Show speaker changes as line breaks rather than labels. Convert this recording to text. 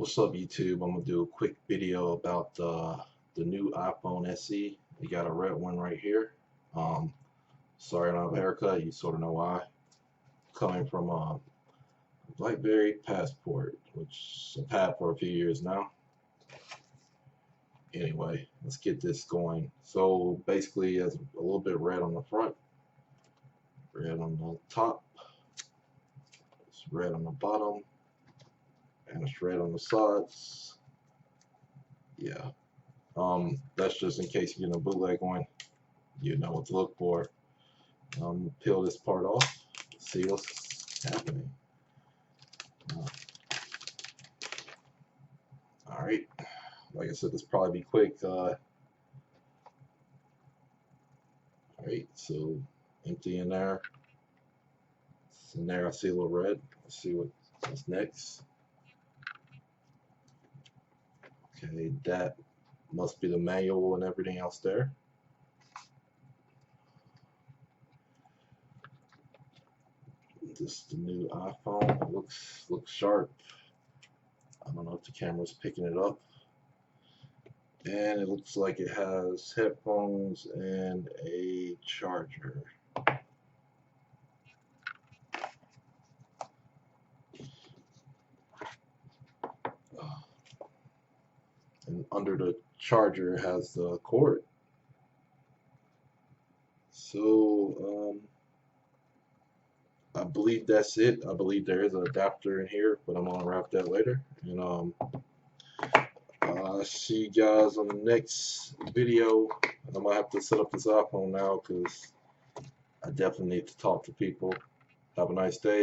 What's up, YouTube? I'm gonna do a quick video about the new iPhone SE. We got a red one right here. Sorry I don't have a haircut. You sort of know why. Coming from a BlackBerry Passport, which I've had for a few years now. Anyway, let's get this going. So basically, it's a little bit red on the front, red on the top, it's red on the bottom, and it's red on the sides. Yeah. That's just in case you're getting a bootleg one. You know what to look for. Peel this part off, see what's happening. Alright, like I said, this probably be quick. Alright, so empty in there. In there I see a little red. Let's see what's next. Okay, that must be the manual and everything else there. This is the new iPhone. It looks sharp. I don't know if the camera's picking it up. And it looks like it has headphones and a charger. And under the charger has the cord. So I believe that's it. I believe there is an adapter in here, but I'm gonna unwrap that later. And see you guys on the next video. I might have to set up this iPhone now because I definitely need to talk to people. Have a nice day.